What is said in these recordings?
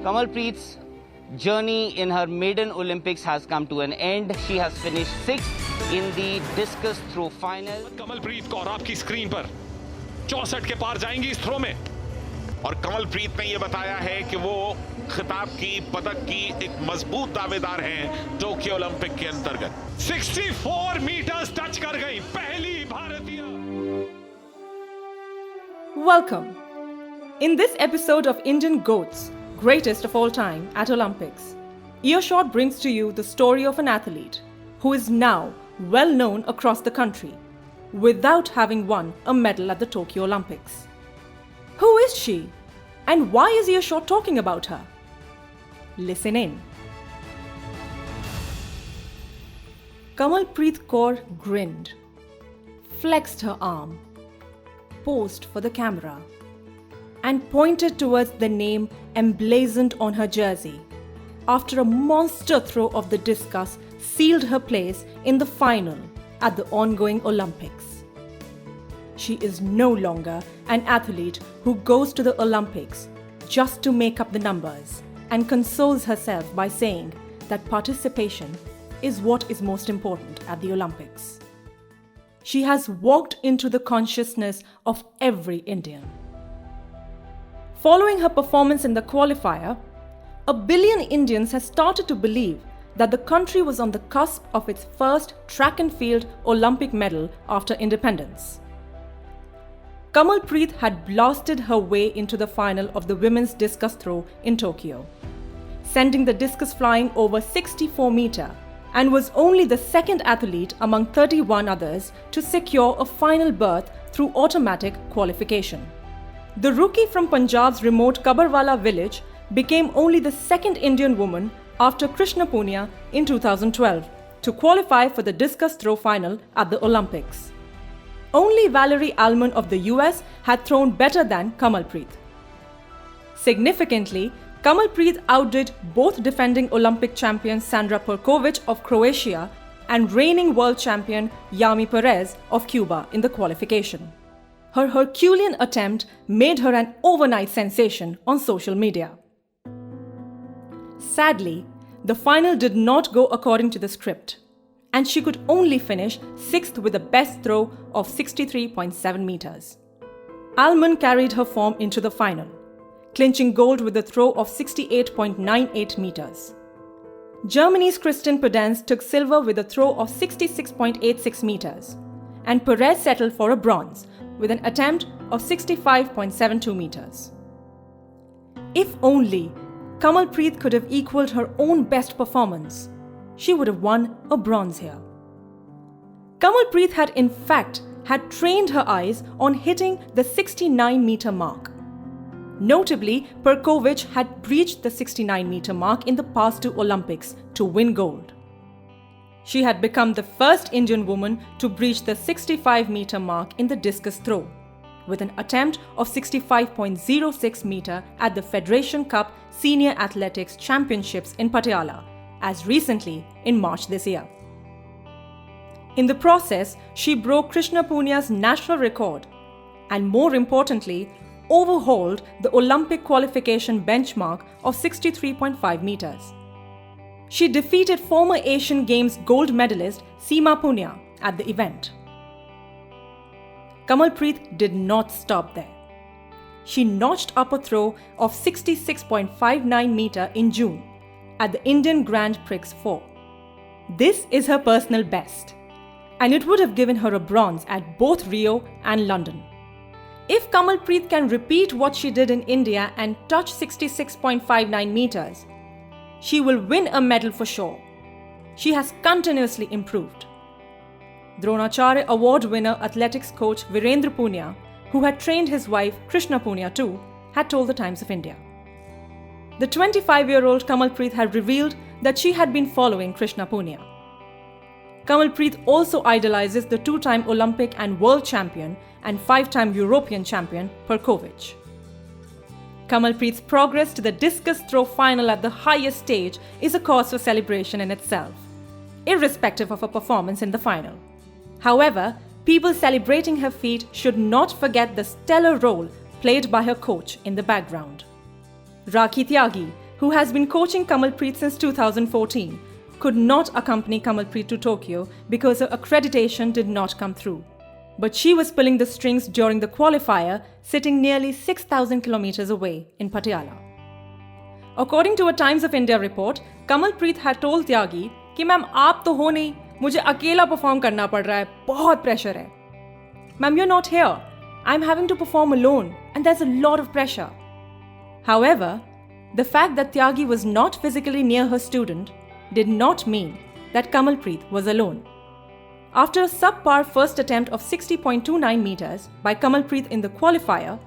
Kamalpreet's journey in her maiden Olympics has come to an end. She has finished 6th in the discus throw final. Kamalpreet Kaur आपकी screen पर 64 के पार जाएंगी इस throw में और कमलप्रीत ने यह बताया है कि वो खिताब की पदक की एक मजबूत दावेदार हैं टोक्यो ओलंपिक के अंतर्गत 64 मीटर्स टच कर गई पहली भारतीय. Welcome. In this episode of Indian Goats, greatest of all time at Olympics, Earshot brings to you the story of an athlete who is now well known across the country without having won a medal at the Tokyo Olympics. Who is she? And why is Earshot talking about her? Listen in. Kamalpreet Kaur grinned, flexed her arm, posed for the camera, and pointed towards the name emblazoned on her jersey after a monster throw of the discus sealed her place in the final at the ongoing Olympics. She is no longer an athlete who goes to the Olympics just to make up the numbers and consoles herself by saying that participation is what is most important at the Olympics. She has walked into the consciousness of every Indian. Following her performance in the qualifier, 1 billion Indians have started to believe that the country was on the cusp of its first track and field Olympic medal after independence. Kamalpreet had blasted her way into the final of the women's discus throw in Tokyo, sending the discus flying over 64 meters, and was only the second athlete among 31 others to secure a final berth through automatic qualification. The rookie from Punjab's remote Kabarwala village became only the second Indian woman after Krishna Punia in 2012 to qualify for the discus throw final at the Olympics. Only Valerie Allman of the US had thrown better than Kamalpreet. Significantly, Kamalpreet outdid both defending Olympic champion Sandra Perkovic of Croatia and reigning world champion Yami Perez of Cuba in the qualification. Her Herculean attempt made her an overnight sensation on social media. Sadly, the final did not go according to the script, and she could only finish 6th with a best throw of 63.7 meters. Allman carried her form into the final, clinching gold with a throw of 68.98 meters. Germany's Kristin Pudenz took silver with a throw of 66.86 meters, and Perez settled for a bronze with an attempt of 65.72 meters. If only Kamalpreet could have equaled her own best performance, she would have won a bronze here. Kamalpreet had in fact trained her eyes on hitting the 69-meter mark. Notably, Perkovic had breached the 69-meter mark in the past two Olympics to win gold. She had become the first Indian woman to breach the 65-meter mark in the discus throw, with an attempt of 65.06 meter at the Federation Cup Senior Athletics Championships in Patiala, as recently in March this year. In the process, she broke Krishna Punia's national record and, more importantly, overhauled the Olympic qualification benchmark of 63.5 meters. She defeated former Asian Games gold medalist Seema Punia at the event. Kamalpreet did not stop there. She notched up a throw of 66.59 meter in June at the Indian Grand Prix 4. This is her personal best, and it would have given her a bronze at both Rio and London. If Kamalpreet can repeat what she did in India and touch 66.59 meters, she will win a medal for sure. She has continuously improved. Dronacharya Award winner athletics coach Virendra Punia, who had trained his wife Krishna Punia too, had told the Times of India. The 25-year-old Kamalpreet had revealed that she had been following Krishna Punia. Kamalpreet also idolizes the two-time Olympic and world champion and 5-time European champion Perkovic. Kamalpreet's progress to the discus throw final at the highest stage is a cause for celebration in itself, irrespective of her performance in the final. However, people celebrating her feat should not forget the stellar role played by her coach in the background. Rakhi Tyagi, who has been coaching Kamalpreet since 2014, could not accompany Kamalpreet to Tokyo because her accreditation did not come through. But she was pulling the strings during the qualifier, sitting nearly 6,000 kilometers away in Patiala. According to a Times of India report, Kamalpreet had told Tyagi कि ma'am आप तो हो नहीं, मुझे अकेला perform करना पड़ रहा है, बहुत प्रेशर है. Ma'am, you're not here. I'm having to perform alone and there's a lot of pressure. However, the fact that Tyagi was not physically near her student did not mean that Kamalpreet was alone. After a subpar first attempt of 60.29 meters by Kamalpreet in the qualifier,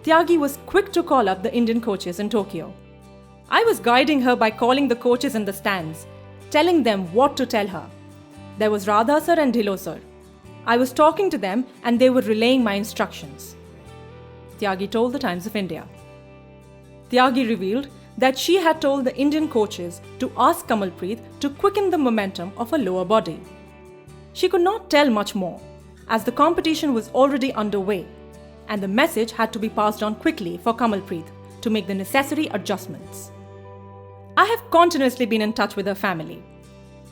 Tyagi was quick to call up the Indian coaches in Tokyo. I was guiding her by calling the coaches in the stands, telling them what to tell her. There was Radha sir and Dhilo sir. I was talking to them and they were relaying my instructions. Tyagi told the Times of India. Tyagi revealed that she had told the Indian coaches to ask Kamalpreet to quicken the momentum of her lower body. She could not tell much more, as the competition was already underway, and the message had to be passed on quickly for Kamalpreet to make the necessary adjustments. I have continuously been in touch with her family.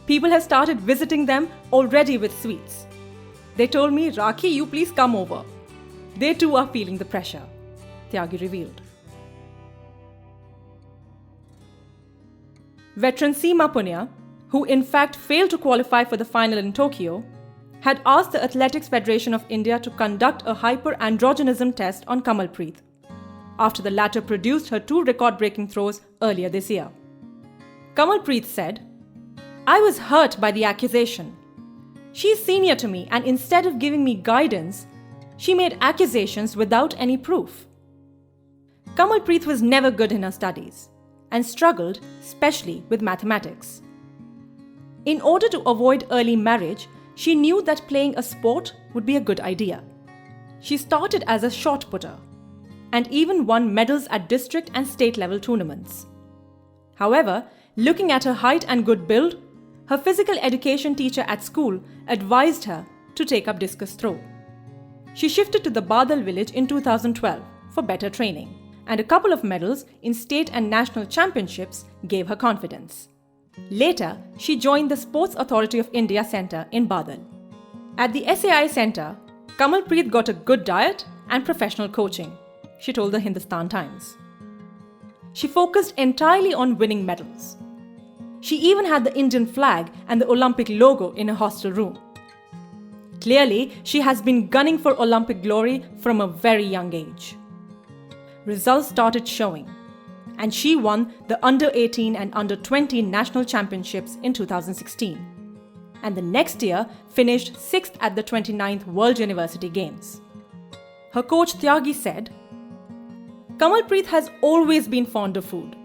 People have started visiting them already with sweets. They told me, Rakhi, you please come over. They too are feeling the pressure, Tyagi revealed. Veteran Seema Punia, who in fact failed to qualify for the final in Tokyo, had asked the Athletics Federation of India to conduct a hyperandrogenism test on Kamalpreet, after the latter produced her 2 record-breaking throws earlier this year. Kamalpreet said, I was hurt by the accusation. She is senior to me and instead of giving me guidance, she made accusations without any proof. Kamalpreet was never good in her studies and struggled especially with mathematics. In order to avoid early marriage, she knew that playing a sport would be a good idea. She started as a shot putter and even won medals at district and state level tournaments. However, looking at her height and good build, her physical education teacher at school advised her to take up discus throw. She shifted to the Badal village in 2012 for better training, and a couple of medals in state and national championships gave her confidence. Later, she joined the Sports Authority of India Centre in Badal. At the SAI Centre, Kamalpreet got a good diet and professional coaching, she told the Hindustan Times. She focused entirely on winning medals. She even had the Indian flag and the Olympic logo in her hostel room. Clearly, she has been gunning for Olympic glory from a very young age. Results started showing, and she won the Under-18 and Under-20 national championships in 2016, and the next year finished 6th at the 29th World University Games. Her coach Tyagi said, Kamalpreet has always been fond of food.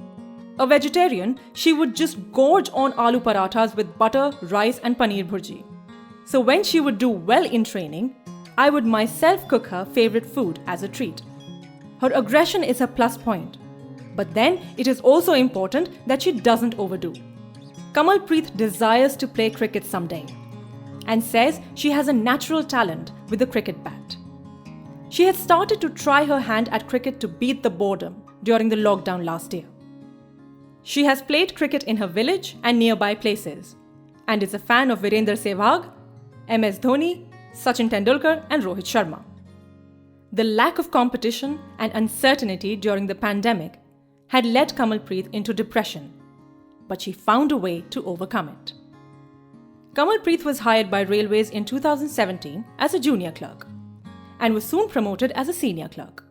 A vegetarian, she would just gorge on aloo parathas with butter, rice and paneer bhurji. So when she would do well in training, I would myself cook her favorite food as a treat. Her aggression is her plus point. But then it is also important that she doesn't overdo. Kamalpreet desires to play cricket someday and says she has a natural talent with the cricket bat. She had started to try her hand at cricket to beat the boredom during the lockdown last year. She has played cricket in her village and nearby places and is a fan of Virender Sehwag, MS Dhoni, Sachin Tendulkar and Rohit Sharma. The lack of competition and uncertainty during the pandemic had led Kamalpreet into depression, but she found a way to overcome it. Kamalpreet was hired by Railways in 2017 as a junior clerk and was soon promoted as a senior clerk.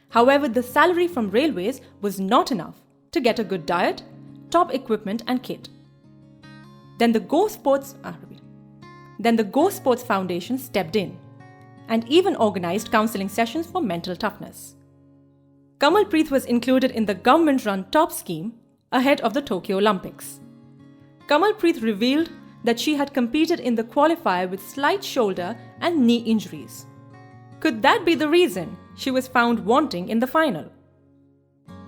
However, the salary from Railways was not enough to get a good diet, top equipment and kit. Then the Go Sports Foundation stepped in and even organized counseling sessions for mental toughness. Kamalpreet was included in the government-run TOP scheme ahead of the Tokyo Olympics. Kamalpreet revealed that she had competed in the qualifier with slight shoulder and knee injuries. Could that be the reason she was found wanting in the final?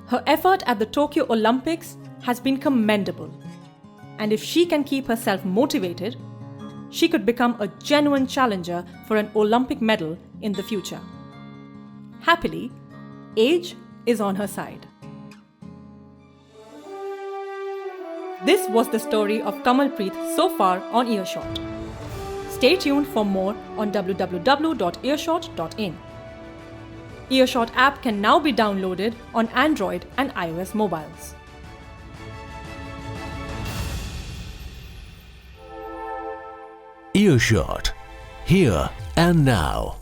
Her effort at the Tokyo Olympics has been commendable, and if she can keep herself motivated, she could become a genuine challenger for an Olympic medal in the future. Happily, age is on her side. This was the story of Kamalpreet so far on Earshot. Stay tuned for more on www.earshot.in. Earshot app can now be downloaded on Android and iOS mobiles. Earshot, here and now.